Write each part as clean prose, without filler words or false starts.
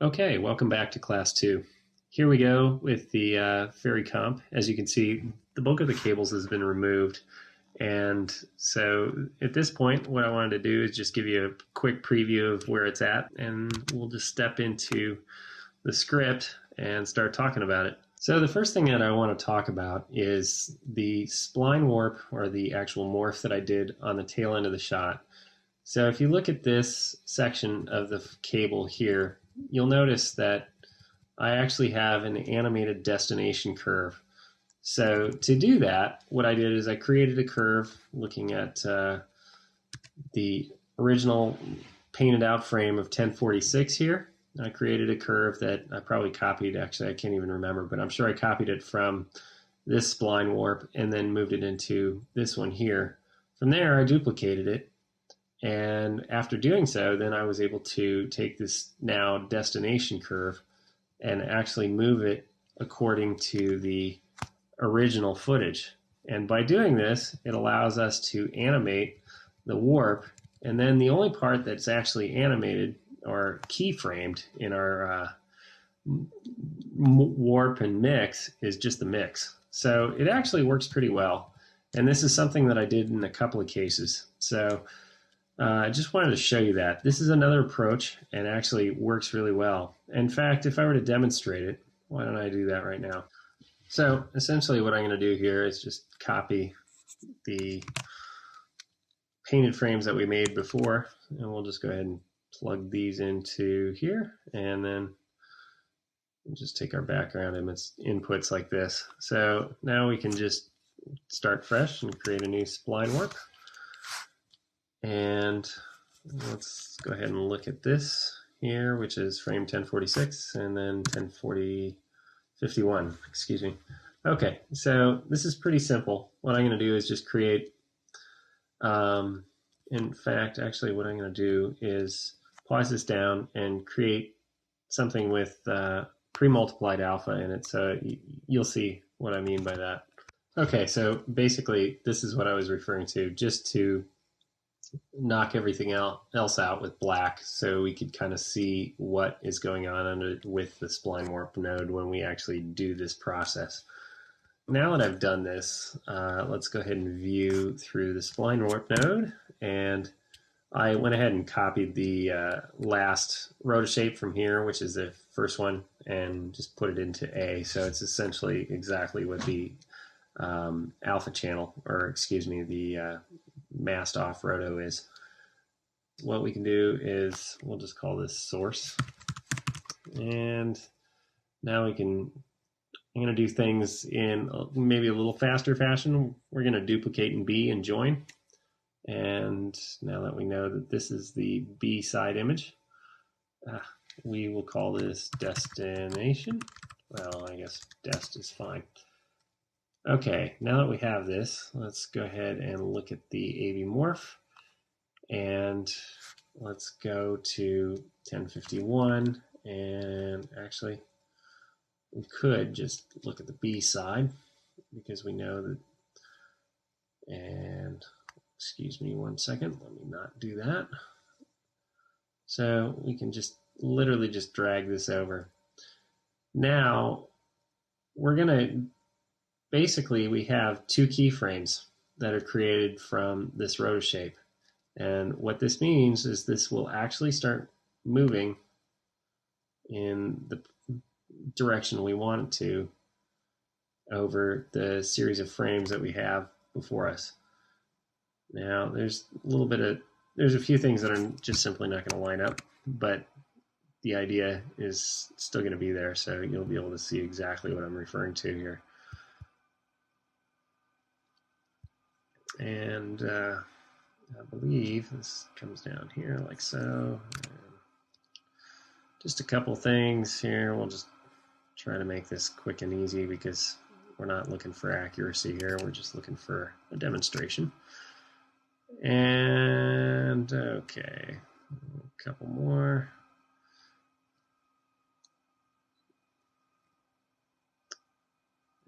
Okay, welcome back to class two. Here we go with the ferry comp. As you can see, the bulk of the cables has been removed. And so at this point, what I wanted to do is just give you a quick preview of where it's at, and we'll just step into the script and start talking about it. So the first thing that I want to talk about is the spline warp, or the actual morph that I did on the tail end of the shot. So if you look at this section of the cable here, you'll notice that I actually have an animated destination curve. So to do that, what I did is I created a curve looking at the original painted out frame of 1046 here. I created a curve that I probably copied, actually I can't even remember, but I'm sure I copied it from this spline warp and then moved it into this one here. From there, I duplicated it, and after doing so, then I was able to take this now destination curve and actually move it according to the original footage. And by doing this, it allows us to animate the warp. And then the only part that's actually animated or keyframed in our warp and mix is just the mix. So it actually works pretty well. And this is something that I did in a couple of cases. So I just wanted to show you that. This is another approach and actually works really well. In fact, if I were to demonstrate it, why don't I do that right now? So essentially what I'm going to do here is just copy the painted frames that we made before, and we'll just go ahead and plug these into here, and then we'll just take our background image inputs like this. So now we can just start fresh and create a new spline warp. And let's go ahead and look at this here, which is frame 1046 and then 1051, excuse me. Okay, so this is pretty simple. What I'm going to do is just create, in fact, actually what I'm going to do is pause this down and create something with pre-multiplied alpha in it, so you'll see what I mean by that. Okay, so basically this is what I was referring to, just to knock everything else out with black so we could kind of see what is going on under with the spline warp node when we actually do this process. Now that I've done this, let's go ahead and view through the spline warp node, and I went ahead and copied the last rotoshape from here, which is the first one, and just put it into A. So it's essentially exactly what the alpha channel, or excuse me, the masked off roto is. What we can do is we'll just call this source, and now we can, I'm going to do things in maybe a little faster fashion. We're going to duplicate in B and join. And now that we know that this is the B side image, we will call this destination. Well, I guess dest is fine. Okay, now that we have this, let's go ahead and look at the AV morph. And let's go to 1051. And actually, we could just look at the B side because we know that. And excuse me one second, let me not do that. So we can just literally just drag this over. Now we're going to basically, we have two keyframes that are created from this roto shape. And what this means is this will actually start moving in the direction we want it to over the series of frames that we have before us. Now there's a few things that are just simply not going to line up, but the idea is still going to be there, so you'll be able to see exactly what I'm referring to here. And I believe this comes down here like so. Just a couple things here. We'll just try to make this quick and easy because we're not looking for accuracy here. We're just looking for a demonstration. And okay, a couple more.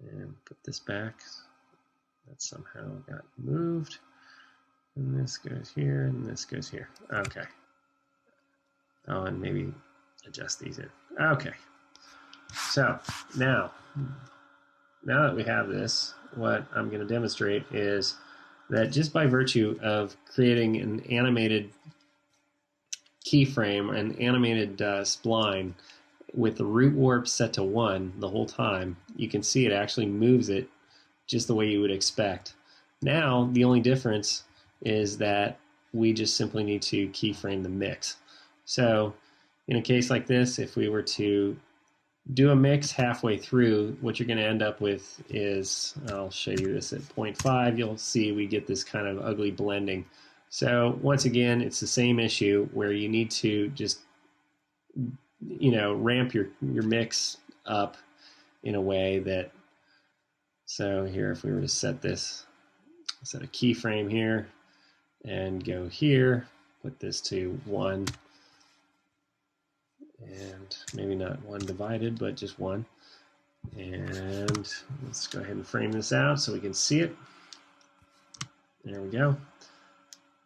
And put this back. That somehow got moved. And this goes here, and this goes here. Okay. Oh, and maybe adjust these in. Okay. So now that we have this, what I'm going to demonstrate is that just by virtue of creating an animated keyframe, an animated spline with the root warp set to 1 the whole time, you can see it actually moves it just the way you would expect. Now, the only difference is that we just simply need to keyframe the mix. So in a case like this, if we were to do a mix halfway through, what you're going to end up with is, I'll show you this at 0.5, you'll see we get this kind of ugly blending. So once again, it's the same issue where you need to just, ramp your mix up in a way that, so here, if we were to set this, set a keyframe here and go here, put this to 1, and maybe not 1 divided, but just 1. And let's go ahead and frame this out so we can see it. There we go.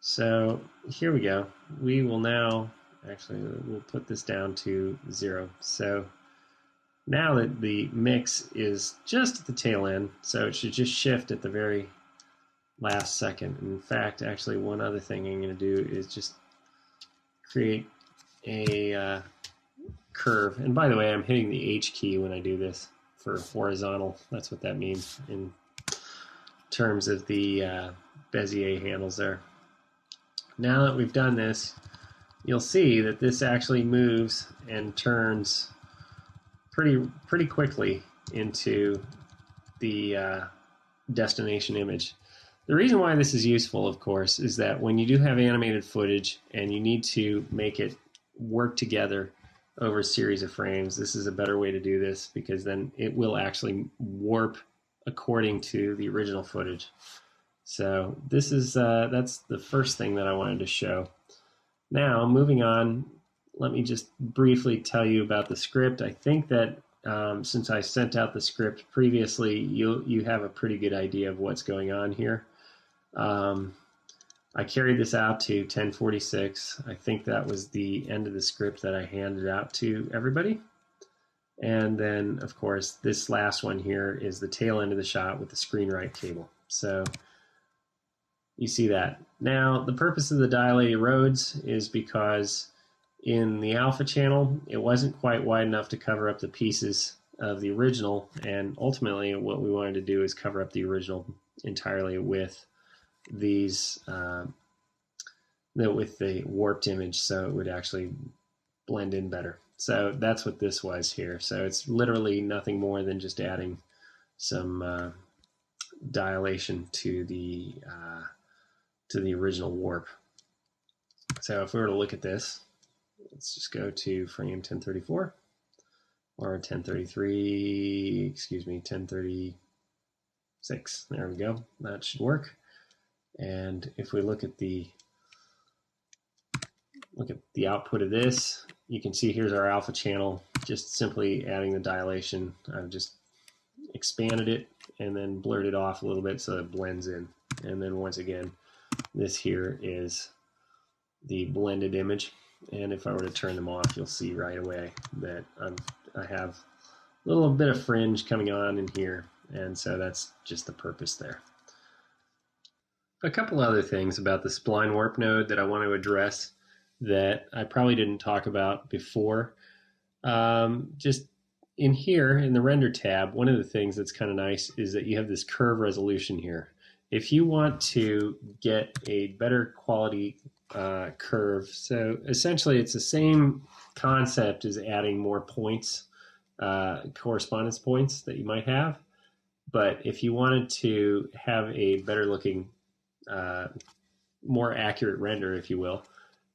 So here we go. We will now, actually, we'll put this down to 0. So now that the mix is just at the tail end, so it should just shift at the very last second. In fact, actually, one other thing I'm going to do is just create a curve. And by the way, I'm hitting the H key when I do this for horizontal. That's what that means in terms of the Bezier handles there. Now that we've done this, you'll see that this actually moves and turns pretty quickly into the destination image. The reason why this is useful, of course, is that when you do have animated footage and you need to make it work together over a series of frames, this is a better way to do this, because then it will actually warp according to the original footage. So this is that's the first thing that I wanted to show. Now, moving on, let me just briefly tell you about the script. I think that since I sent out the script previously, you have a pretty good idea of what's going on here. I carried this out to 1046. I think that was the end of the script that I handed out to everybody. And then, of course, this last one here is the tail end of the shot with the screen right cable. So you see that. Now, the purpose of the dilated roads is because in the alpha channel, it wasn't quite wide enough to cover up the pieces of the original, and ultimately what we wanted to do is cover up the original entirely with these, with the warped image, so it would actually blend in better. So that's what this was here. So it's literally nothing more than just adding some dilation to the original warp. So if we were to look at this, let's just go to frame 1034 or 1033, excuse me, 1036. There we go. That should work. And if we look at the output of this, you can see here's our alpha channel, just simply adding the dilation. I've just expanded it and then blurred it off a little bit so it blends in. And then once again, this here is the blended image. And if I were to turn them off, you'll see right away that I have a little bit of fringe coming on in here. And so that's just the purpose there. A couple other things about the spline warp node that I want to address that I probably didn't talk about before. Just in here in the render tab, one of the things that's kind of nice is that you have this curve resolution here. If you want to get a better quality curve, so essentially it's the same concept as adding more points, correspondence points that you might have. But if you wanted to have a better looking, more accurate render, if you will,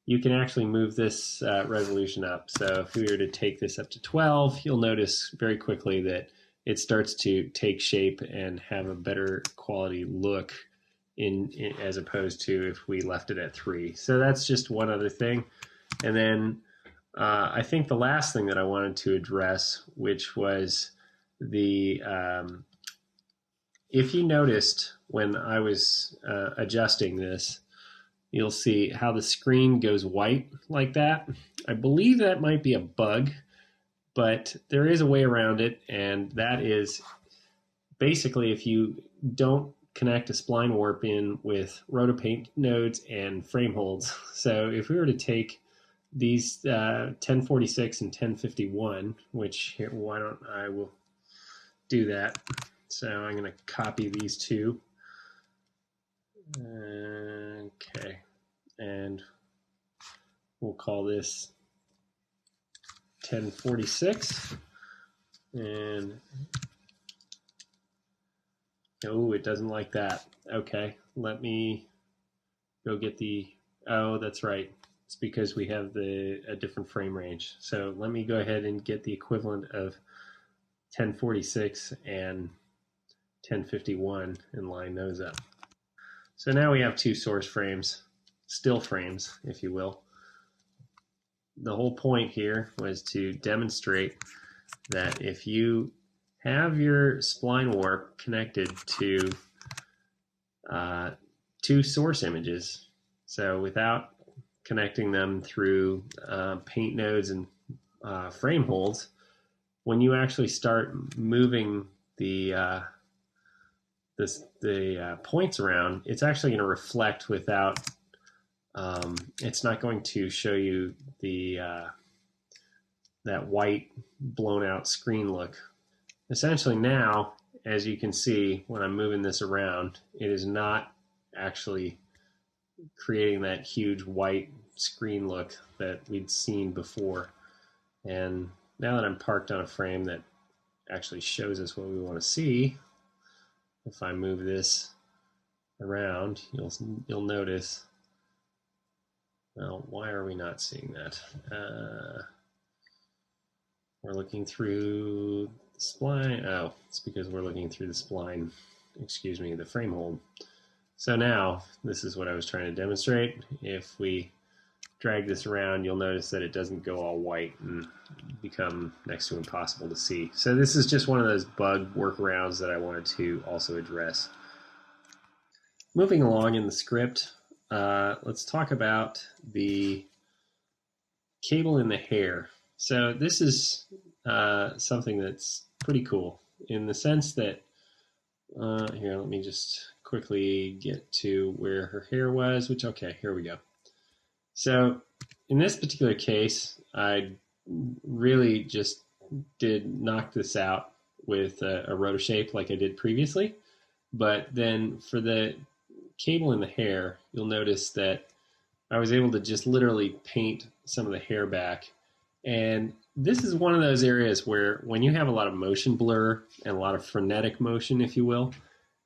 you can actually move this resolution up. So if we were to take this up to 12, you'll notice very quickly that it starts to take shape and have a better quality look in as opposed to if we left it at 3. So that's just one other thing. And then I think the last thing that I wanted to address, which was the if you noticed when I was adjusting this, you'll see how the screen goes white like that. I believe that might be a bug, but there is a way around it, and that is basically if you don't connect a spline warp in with rotopaint nodes and frame holds. So if we were to take these 1046 and 1051, which here, why don't I will do that. So I'm going to copy these two. Okay, and we'll call this 1046. And oh, it doesn't like that. Okay, let me go get the, oh, that's right. It's because we have a different frame range. So let me go ahead and get the equivalent of 1046 and 1051 and line those up. So now we have two source frames, still frames, if you will. The whole point here was to demonstrate that if you have your spline warp connected to two source images, so without connecting them through paint nodes and frame holds, when you actually start moving the points around, it's actually going to reflect without. It's not going to show you the that white blown out screen look. Essentially now, as you can see, when I'm moving this around, it is not actually creating that huge white screen look that we'd seen before. And now that I'm parked on a frame that actually shows us what we want to see, if I move this around, you'll notice, well, why are we not seeing that? We're looking through the spline. Oh, it's because we're looking through the spline, excuse me, the frame hold. So now, this is what I was trying to demonstrate. If we drag this around, you'll notice that it doesn't go all white and become next to impossible to see. So this is just one of those bug workarounds that I wanted to also address. Moving along in the script, let's talk about the cable in the hair. So this is something that's pretty cool in the sense that, here, let me just quickly get to where her hair was, which, okay, here we go. So in this particular case, I really just did knock this out with a RotoShape like I did previously. But then for the cable in the hair, you'll notice that I was able to just literally paint some of the hair back. And this is one of those areas where when you have a lot of motion blur and a lot of frenetic motion, if you will,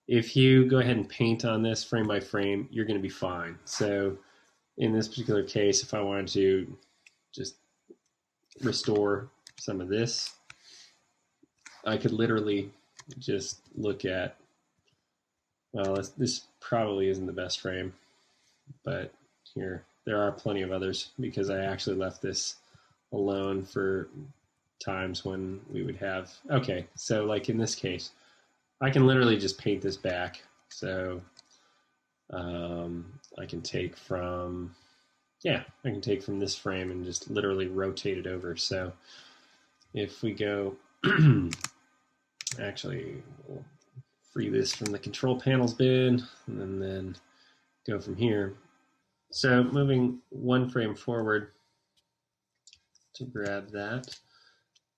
if you go ahead and paint on this frame by frame, you're going to be fine. So in this particular case, if I wanted to just restore some of this, I could literally just look at, well, this probably isn't the best frame, but here, there are plenty of others because I actually left this alone for times when we would have, okay, so like in this case, I can literally just paint this back. So I can take from, I can take from this frame and just literally rotate it over. So if we go, actually, we'll free this from the control panels bin and then go from here. So moving one frame forward to grab that,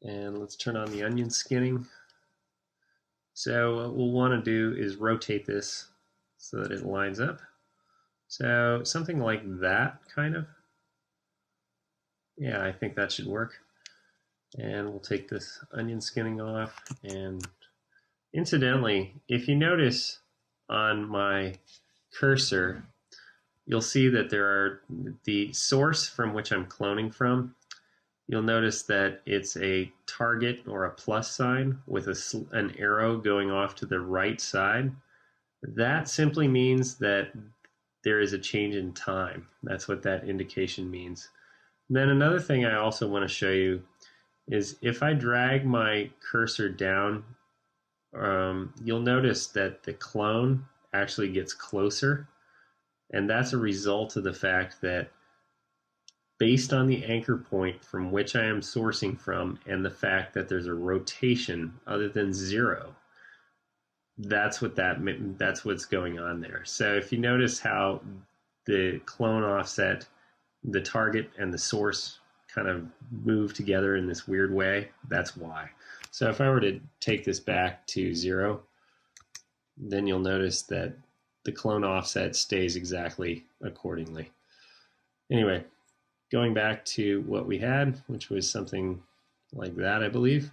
and let's turn on the onion skinning. So what we'll want to do is rotate this so that it lines up. So something like that, kind of. Yeah, I think that should work. And we'll take this onion skinning off. And incidentally, if you notice on my cursor, you'll see that there are the source from which I'm cloning from. You'll notice that it's a target or a plus sign with an arrow going off to the right side. That simply means that there is a change in time. That's what that indication means. And then another thing I also want to show you is if I drag my cursor down, you'll notice that the clone actually gets closer. And that's a result of the fact that based on the anchor point from which I am sourcing from and the fact that there's a rotation other than 0, that's what's going on there. So if you notice how the clone offset, the target and the source kind of move together in this weird way, that's why. So if I were to take this back to 0, then you'll notice that the clone offset stays exactly accordingly. Anyway, going back to what we had, which was something like that, I believe.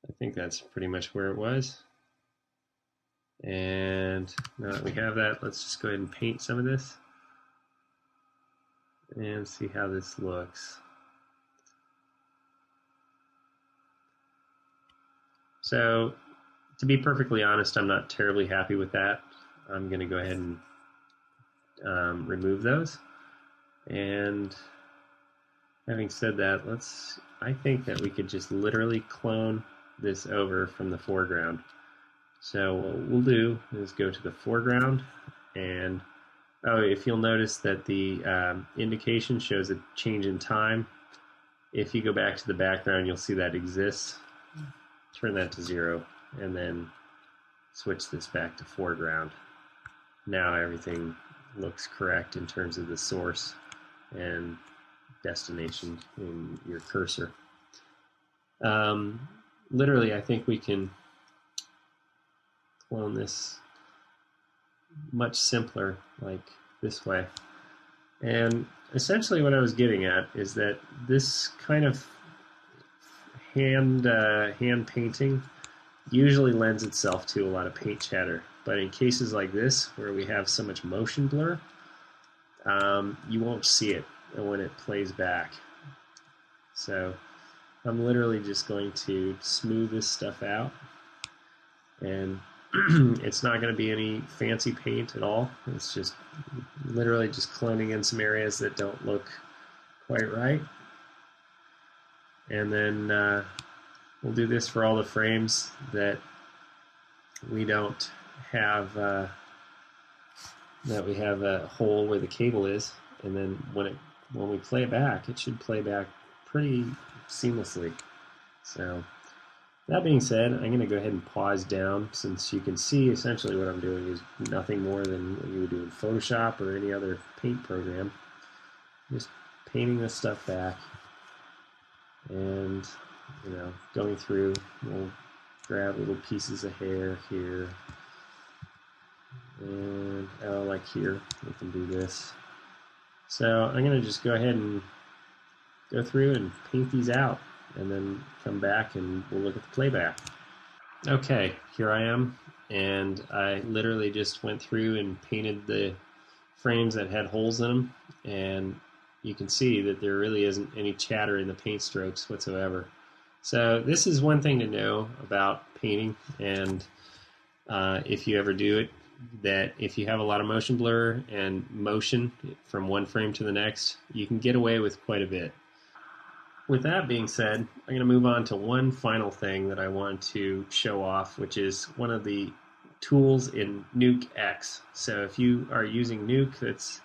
I think that's pretty much where it was. And now that we have that, let's just go ahead and paint some of this and see how this looks. So to be perfectly honest, I'm not terribly happy with that. I'm going to go ahead and remove those. And having said that, I think that we could just literally clone this over from the foreground. So what we'll do is go to the foreground, and if you'll notice that the indication shows a change in time, if you go back to the background, you'll see that exists. Turn that to 0, and then switch this back to foreground. Now everything looks correct in terms of the source and destination in your cursor. Literally, I think we can clone this much simpler, like this way. And essentially what I was getting at is that this kind of hand painting usually lends itself to a lot of paint chatter. But in cases like this, where we have so much motion blur, you won't see it when it plays back. So I'm literally just going to smooth this stuff out, and it's not going to be any fancy paint at all. It's just literally just cloning in some areas that don't look quite right. And then we'll do this for all the frames that we don't have, that we have a hole where the cable is. And then when we play it back, it should play back pretty seamlessly. So that being said, I'm going to go ahead and pause down, since you can see essentially what I'm doing is nothing more than what you would do in Photoshop or any other paint program. Just painting this stuff back, and going through, we'll grab little pieces of hair here, and like here, we can do this. So I'm going to just go ahead and go through and paint these out, and then come back and we'll look at the playback. Okay, here I am, and I literally just went through and painted the frames that had holes in them, and you can see that there really isn't any chatter in the paint strokes whatsoever. So this is one thing to know about painting, and if you ever do it, that if you have a lot of motion blur and motion from one frame to the next, you can get away with quite a bit. With that being said, I'm going to move on to one final thing that I want to show off, which is one of the tools in Nuke X. So if you are using Nuke, that's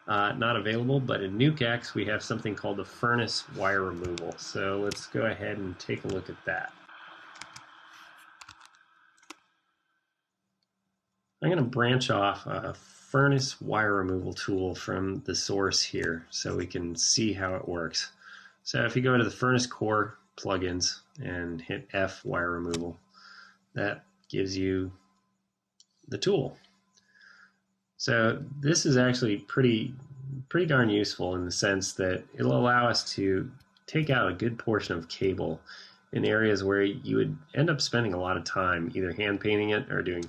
not available, but in Nuke X we have something called the furnace wire removal. So let's go ahead and take a look at that. I'm going to branch off a furnace wire removal tool from the source here so we can see how it works. So if you go to the Furnace Core plugins and hit F wire removal, that gives you the tool. So this is actually pretty darn useful in the sense that it'll allow us to take out a good portion of cable in areas where you would end up spending a lot of time either hand painting it or doing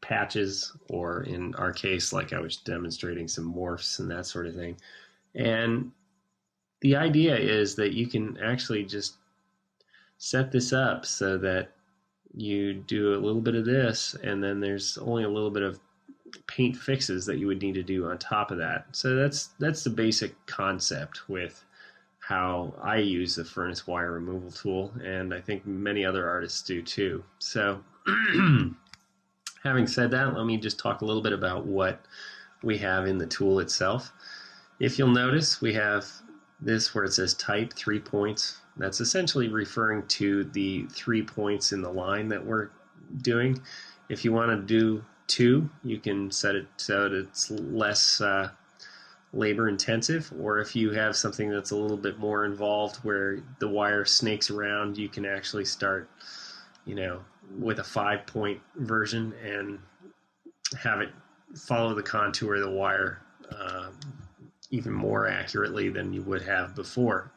patches, or in our case, like I was demonstrating, some morphs and that sort of thing. And the idea is that you can actually just set this up so that you do a little bit of this, and then there's only a little bit of paint fixes that you would need to do on top of that. So that's the basic concept with how I use the furnace wire removal tool, and I think many other artists do too. So having said that, let me just talk a little bit about what we have in the tool itself. If you'll notice, we have this where it says type 3 points. That's essentially referring to the 3 points in the line that we're doing. If you want to do 2, you can set it so that it's less labor intensive, or if you have something that's a little bit more involved where the wire snakes around, you can actually start, with a 5-point version and have it follow the contour of the wire even more accurately than you would have before.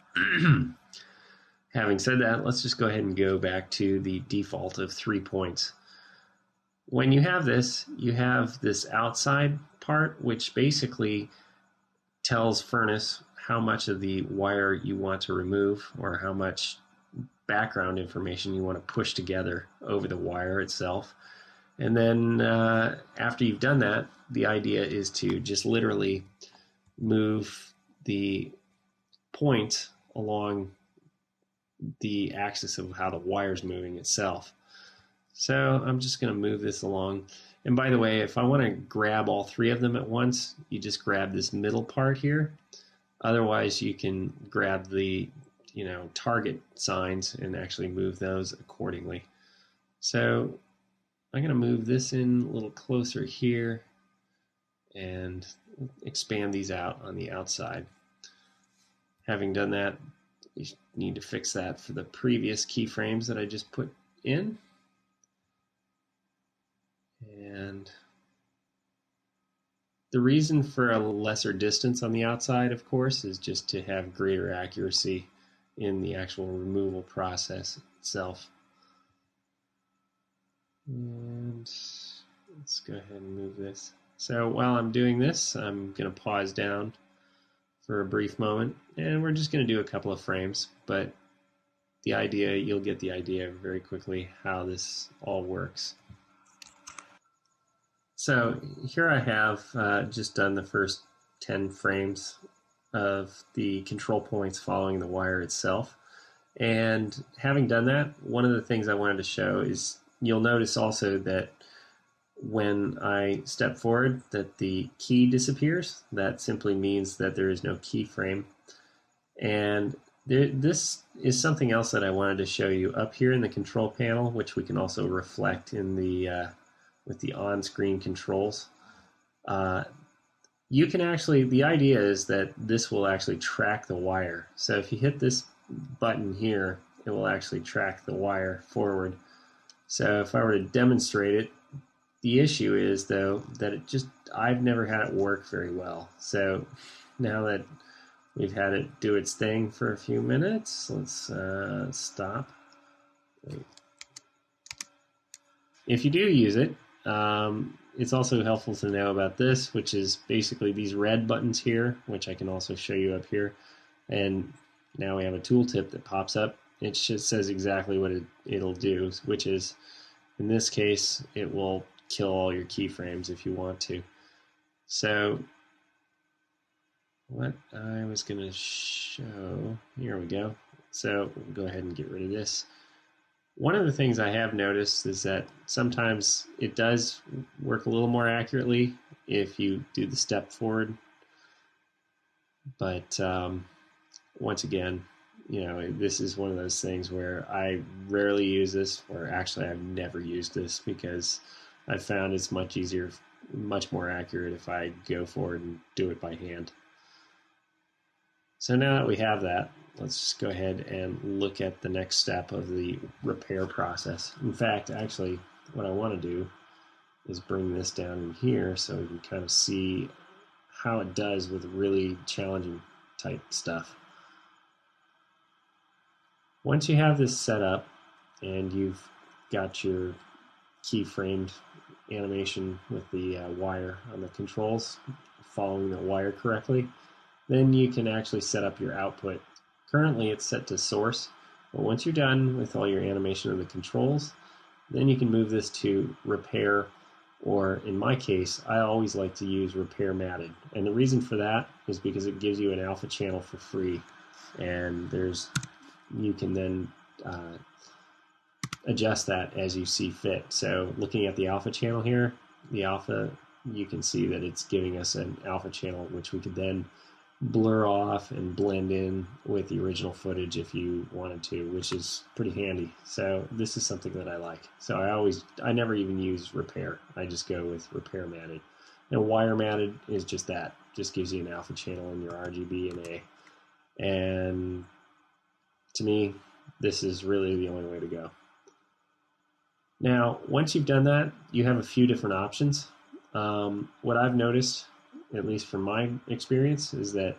Having said that, let's just go ahead and go back to the default of 3 points. When you have this outside part, which basically tells Furnace how much of the wire you want to remove or how much background information you want to push together over the wire itself. And then after you've done that, the idea is to just literally move the points along the axis of how the wire's moving itself. So I'm just going to move this along. And by the way, if I want to grab all 3 of them at once, you just grab this middle part here. Otherwise, you can grab the target signs and actually move those accordingly. So I'm going to move this in a little closer here and expand these out on the outside. Having done that, you need to fix that for the previous keyframes that I just put in. And the reason for a lesser distance on the outside, of course, is just to have greater accuracy in the actual removal process itself. And let's go ahead and move this. So while I'm doing this, I'm going to pause down for a brief moment, and we're just going to do a couple of frames, but you'll get the idea very quickly how this all works. So here I have just done the first 10 frames of the control points following the wire itself. And having done that, one of the things I wanted to show is you'll notice also that when I step forward that the key disappears. That simply means that there is no keyframe. And this is something else that I wanted to show you up here in the control panel, which we can also reflect in the with the on-screen controls. You can actually, the idea is that this will actually track the wire. So if you hit this button here, it will actually track the wire forward. So if I were to demonstrate it, the issue is though that I've never had it work very well. So now that we've had it do its thing for a few minutes, let's stop. If you do use it, it's also helpful to know about this, which is basically these red buttons here, which I can also show you up here. And now we have a tooltip that pops up. It just says exactly what it'll do, which is, in this case, it will kill all your keyframes if you want to. So what I was going to show, here we go. So we'll go ahead and get rid of this. One of the things I have noticed is that sometimes it does work a little more accurately if you do the step forward. But once again, this is one of those things where I rarely use this, or actually I've never used this, because I've found it's much easier, much more accurate if I go forward and do it by hand. So now that we have that, let's just go ahead and look at the next step of the repair process. In fact, actually, what I want to do is bring this down in here so we can kind of see how it does with really challenging type stuff. Once you have this set up and you've got your keyframed animation with the wire on the controls, following the wire correctly, then you can actually set up your output. Currently it's set to source, but once you're done with all your animation of the controls, then you can move this to repair, or in my case, I always like to use repair matted. And the reason for that is because it gives you an alpha channel for free, and you can then adjust that as you see fit. So looking at the alpha channel here, the alpha you can see that it's giving us an alpha channel, which we could then blur off and blend in with the original footage if you wanted to, which is pretty handy. So this is something that I like. So I never even use repair. I just go with repair matted. And wire matted is just that. Just gives you an alpha channel in your RGB and A. And to me, this is really the only way to go. Now, once you've done that, you have a few different options. What I've noticed, at least from my experience, is that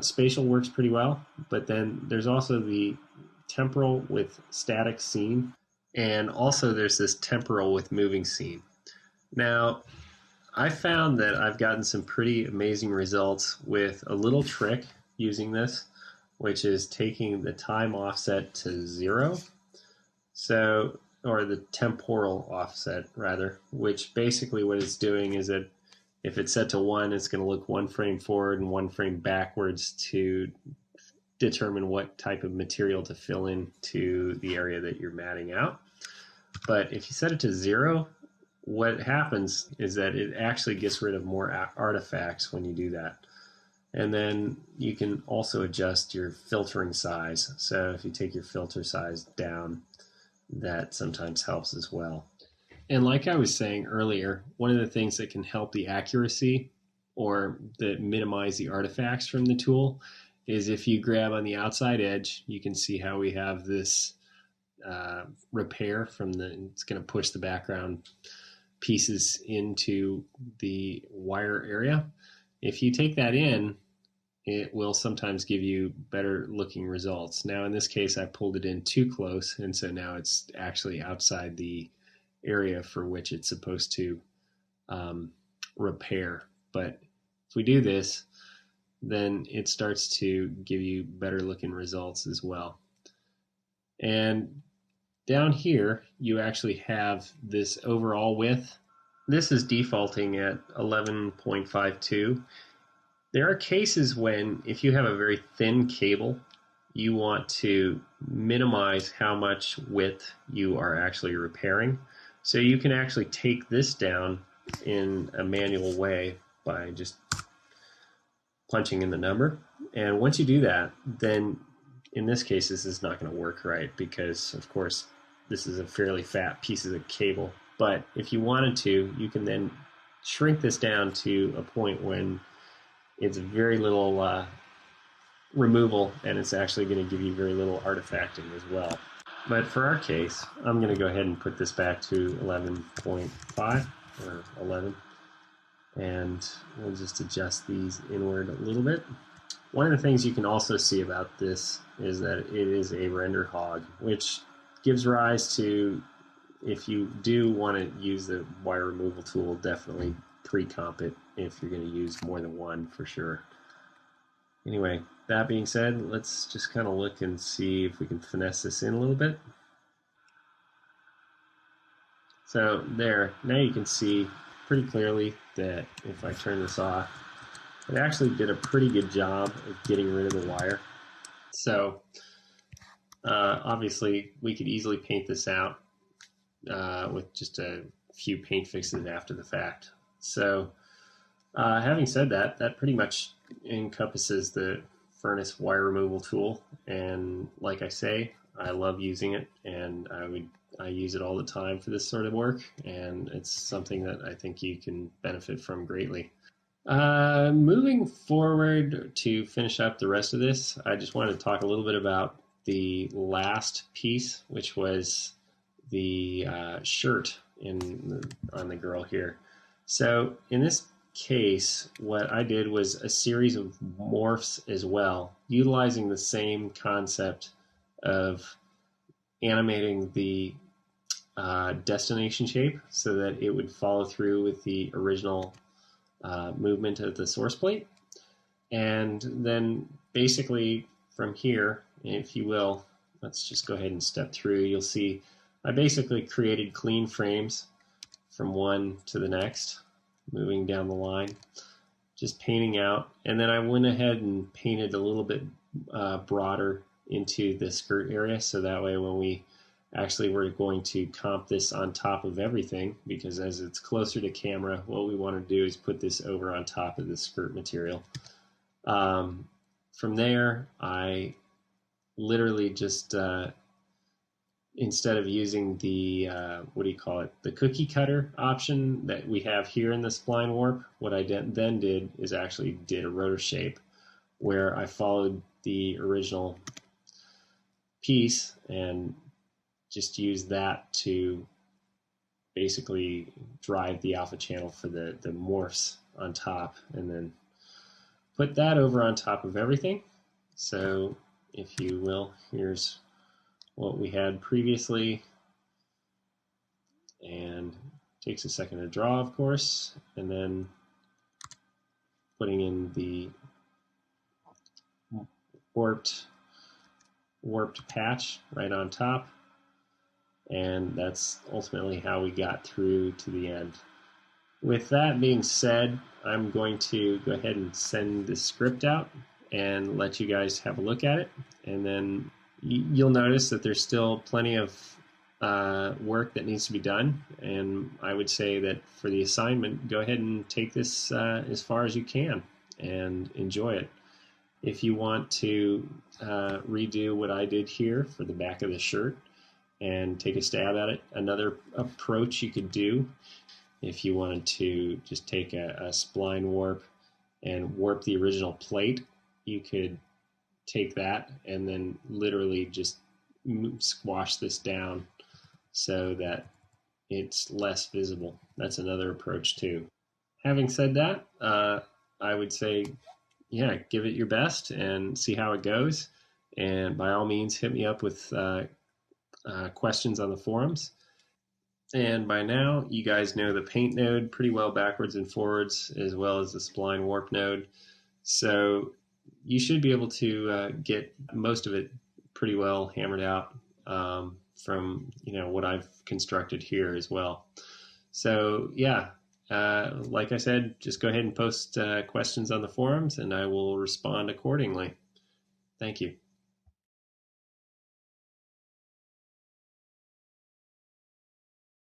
spatial works pretty well, but then there's also the temporal with static scene, and also there's this temporal with moving scene. Now, I found that I've gotten some pretty amazing results with a little trick using this, which is taking the time offset to 0. So, or the temporal offset rather, which basically what it's doing is that if it's set to 1, it's going to look 1 frame forward and 1 frame backwards to determine what type of material to fill into the area that you're matting out. But if you set it to 0, what happens is that it actually gets rid of more artifacts when you do that. And then you can also adjust your filtering size. So if you take your filter size down, that sometimes helps as well. And like I was saying earlier, one of the things that can help the accuracy or that minimize the artifacts from the tool is if you grab on the outside edge, you can see how we have this repair from it's going to push the background pieces into the wire area. If you take that in, it will sometimes give you better looking results. Now in this case I pulled it in too close, and so now it's actually outside the area for which it's supposed to repair. But if we do this, then it starts to give you better looking results as well. And down here you actually have this overall width. This is defaulting at 11.52. There are cases when, if you have a very thin cable, you want to minimize how much width you are actually repairing. So you can actually take this down in a manual way by just punching in the number. And once you do that, then in this case, this is not going to work right because, of course, this is a fairly fat piece of cable. But if you wanted to, you can then shrink this down to a point when it's very little removal, and it's actually going to give you very little artifacting as well. But for our case, I'm going to go ahead and put this back to 11.5 or 11, and we'll just adjust these inward a little bit. One of the things you can also see about this is that it is a render hog, which gives rise to, if you do want to use the wire removal tool, definitely pre-comp it if you're going to use more than one for sure. Anyway, that being said, let's just kind of look and see if we can finesse this in a little bit. So there, now you can see pretty clearly that if I turn this off, it actually did a pretty good job of getting rid of the wire. So obviously we could easily paint this out with just a few paint fixes after the fact. So having said that, that pretty much encompasses the furnace wire removal tool. And like I say, I love using it, and I use it all the time for this sort of work, and it's something that I think you can benefit from greatly. Moving forward to finish up the rest of this, I just wanted to talk a little bit about the last piece, which was the shirt on the girl here. So in this case, what I did was a series of morphs as well, utilizing the same concept of animating the destination shape so that it would follow through with the original movement of the source plate. And then basically from here, if you will, let's just go ahead and step through. You'll see I basically created clean frames from one to the next, moving down the line, just painting out. And then I went ahead and painted a little bit broader into the skirt area, so that way when we Actually, we're going to comp this on top of everything because as it's closer to camera, what we want to do is put this over on top of the skirt material. From there, I literally just, instead of using the, what do you call it, the cookie cutter option that we have here in the spline warp, what I then did is actually did a rotor shape where I followed the original piece and just used that to basically drive the alpha channel for the morphs on top, and then put that over on top of everything. So if you will, here's what we had previously, and takes a second to draw, of course, and then putting in the warped patch right on top, and that's ultimately how we got through to the end. With that being said, I'm going to go ahead and send the script out and let you guys have a look at it, and then you'll notice that there's still plenty of work that needs to be done, and I would say that for the assignment, go ahead and take this as far as you can and enjoy it. If you want to redo what I did here for the back of the shirt and take a stab at it, another approach you could do, if you wanted to just take a spline warp and warp the original plate, you could take that and then literally just squash this down so that it's less visible. That's another approach too. Having said that, I would say, yeah, give it your best and see how it goes. And by all means, hit me up with questions on the forums. And by now, you guys know the paint node pretty well backwards and forwards, as well as the spline warp node. So you should be able to get most of it pretty well hammered out from what I've constructed here as well. So yeah, like I said, just go ahead and post questions on the forums, and I will respond accordingly. Thank you.